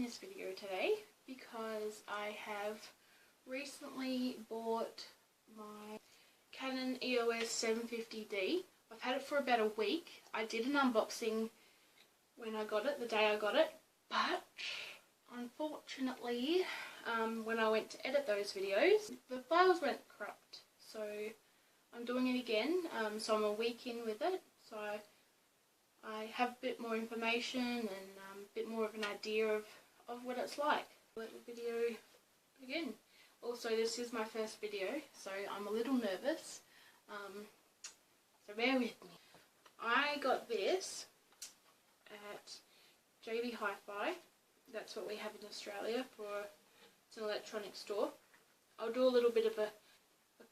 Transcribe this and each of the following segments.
this video today because I have recently bought my Canon EOS 750D. I've had it for about a week. I did an unboxing when I got it, the day I got it, but unfortunately when I went to edit those videos, the files went corrupt. So I'm doing it again, so I'm a week in with it, so I have a bit more information and a bit more of an idea of what it's like. Let the video begin. Also, this is my first video, so I'm a little nervous, so bear with me. I got this at JB Hi-Fi. That's what we have in Australia for, it's an electronics store. I'll do a little bit of a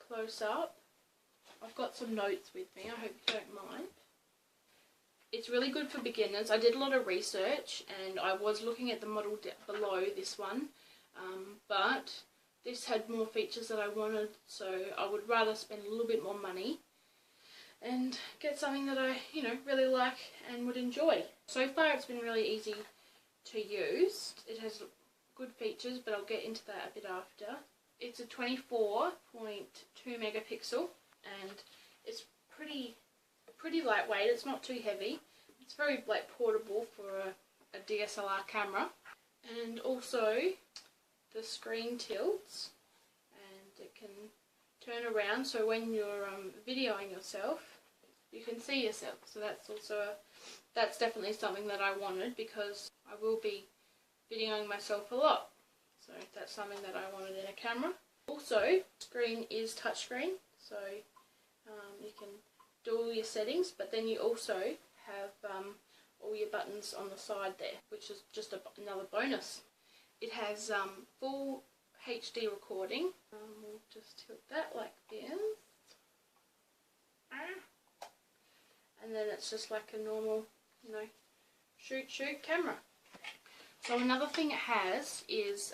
close-up. I've got some notes with me, I hope you don't mind. It's really good for beginners. I did a lot of research and I was looking at the model below this one, but this had more features that I wanted, so I would rather spend a little bit more money and get something that I, really like and would enjoy. So far it's been really easy to use. It has good features, but I'll get into that a bit after. It's a 24.2 megapixel and it's pretty lightweight. It's not too heavy. It's very portable for a DSLR camera, and also the screen tilts and it can turn around, so when you're videoing yourself you can see yourself. So that's definitely something that I wanted because I will be videoing myself a lot, so that's something that I wanted in a camera. Also, screen is touchscreen, so you can do all your settings, but then you also have all your buttons on the side there, which is just another bonus. It has full HD recording. We'll just tilt that like this. And then it's just like a normal, shoot camera. So another thing it has is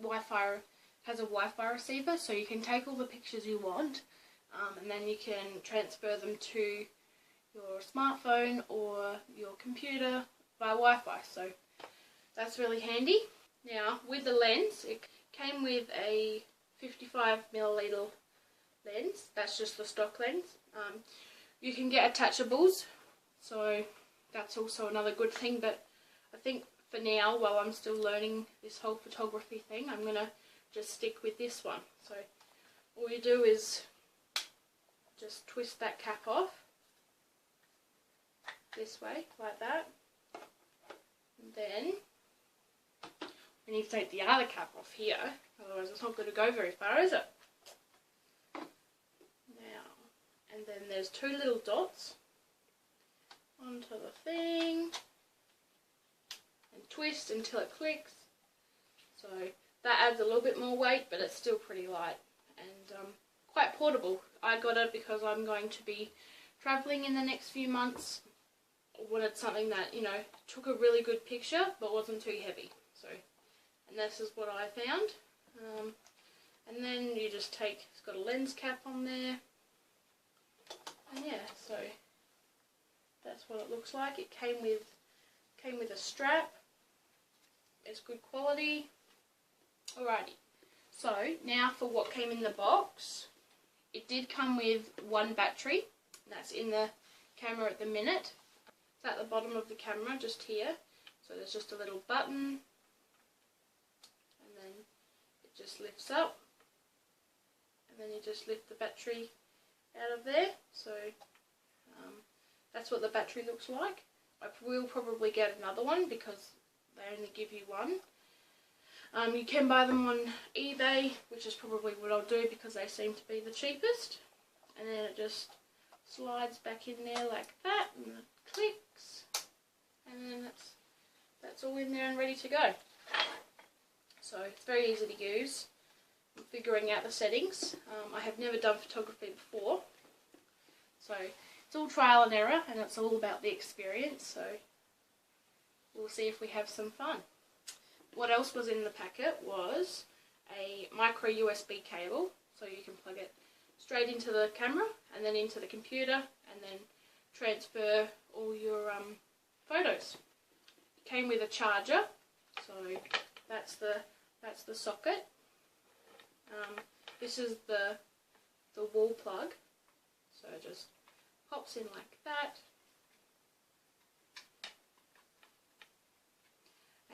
Wi-Fi. Has a Wi-Fi receiver, so you can take all the pictures you want, and then you can transfer them to your smartphone or your computer via Wi-Fi. So that's really handy. Now with the lens, it came with a 55mm lens. That's just the stock lens. You can get attachables, so that's also another good thing, but I think for now, while I'm still learning this whole photography thing, I'm going to just stick with this one. So all you do is just twist that cap off this way, like that, and then we need to take the other cap off here, otherwise it's not going to go very far, is it? Now, and then there's two little dots onto the thing, and twist until it clicks. So that adds a little bit more weight, but it's still pretty light and quite portable. I got it because I'm going to be travelling in the next few months. I wanted something that, took a really good picture but wasn't too heavy. So, and this is what I found. And then you just take, it's got a lens cap on there. And yeah, so that's what it looks like. It came with a strap. It's good quality. Alrighty, so now for what came in the box. It did come with one battery, and that's in the camera at the minute. It's at the bottom of the camera, just here. So there's just a little button, and then it just lifts up, and then you just lift the battery out of there. So that's what the battery looks like. I will probably get another one because they only give you one. You can buy them on eBay, which is probably what I'll do because they seem to be the cheapest. And then it just slides back in there like that, and it clicks, and then that's all in there and ready to go. So it's very easy to use. I'm figuring out the settings. I have never done photography before, so it's all trial and error, and it's all about the experience. So we'll see if we have some fun. What else was in the packet was a micro USB cable, so you can plug it straight into the camera and then into the computer and then transfer all your photos. It came with a charger, So that's the socket. This is the wall plug. So it just pops in like that.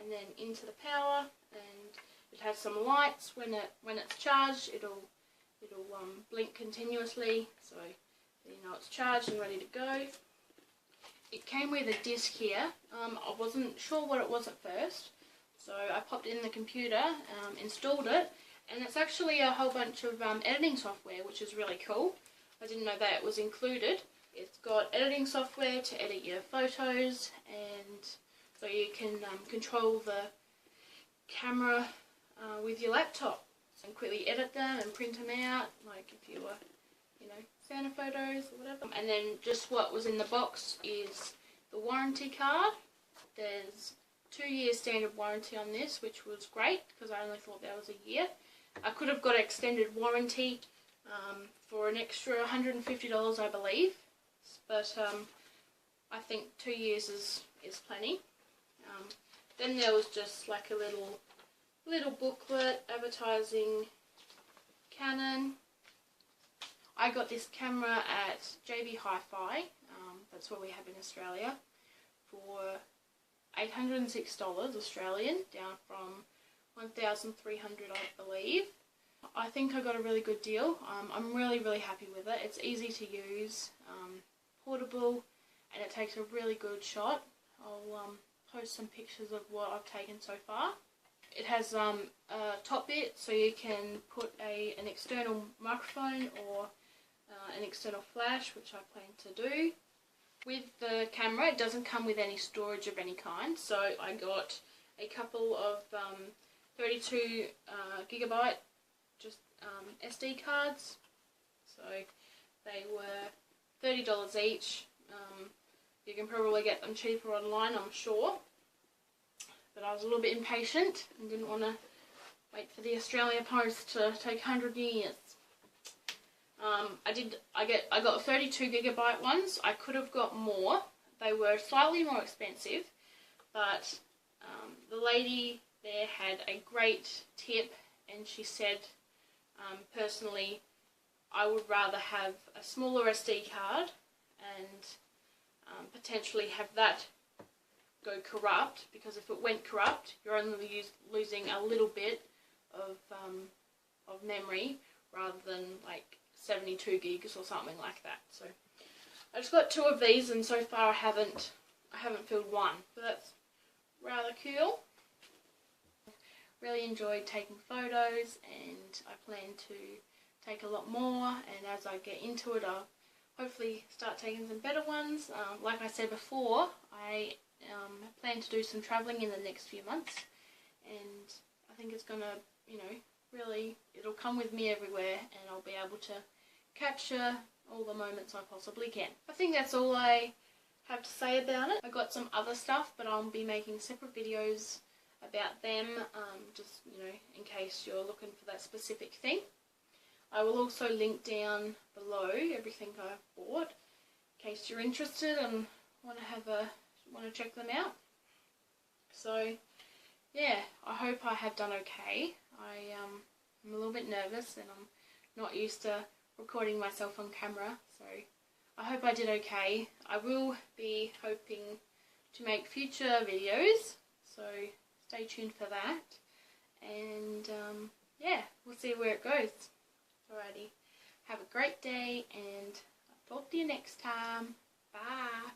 And then into the power, and it has some lights. When it's charged, it'll blink continuously, so you know it's charged and ready to go. It came with a disc here. I wasn't sure what it was at first, so I popped it in the computer, installed it, and it's actually a whole bunch of editing software, which is really cool. I didn't know that it was included. It's got editing software to edit your photos, and so you can control the camera with your laptop and quickly edit them and print them out, like if you were, you know, Santa photos or whatever. And then just what was in the box is the warranty card. There's 2 years standard warranty on this, which was great because I only thought that was a year. I could have got extended warranty for an extra $150, I believe, but I think 2 years is plenty. Then there was just like a little booklet advertising Canon. I got this camera at JB Hi-Fi, that's what we have in Australia, for $806 Australian, down from $1,300 I believe. I think I got a really good deal. I'm really happy with it. It's easy to use, portable, and it takes a really good shot. I'll post some pictures of what I've taken so far. It has a top bit, so you can put an external microphone or an external flash, which I plan to do. With the camera, it doesn't come with any storage of any kind, so I got a couple of 32 gigabyte just SD cards. So they were $30 each. You can probably get them cheaper online, I'm sure. But I was a little bit impatient and didn't want to wait for the Australia Post to take 100 years. I got 32 gigabyte ones. I could have got more. They were slightly more expensive, but the lady there had a great tip, and she said, personally, I would rather have a smaller SD card and potentially have that go corrupt, because if it went corrupt, you're only losing a little bit of memory rather than like 72 gigs or something like that. So I just got 2 of these, and so far I haven't filled one, but that's rather cool. Really enjoyed taking photos, and I plan to take a lot more, and as I get into it I'll hopefully start taking some better ones. Like I said before, I plan to do some travelling in the next few months, and I think it's gonna, you know, really, it'll come with me everywhere, and I'll be able to capture all the moments I possibly can. I think that's all I have to say about it. I got some other stuff, but I'll be making separate videos about them, just, you know, in case you're looking for that specific thing. I will also link down below everything I've bought, in case you're interested and want to check them out. So yeah, I hope I have done okay. I'm a little bit nervous, and I'm not used to recording myself on camera, so I hope I did okay. I will be hoping to make future videos, so stay tuned for that, and yeah, we'll see where it goes. Alrighty, have a great day, and I'll talk to you next time. Bye.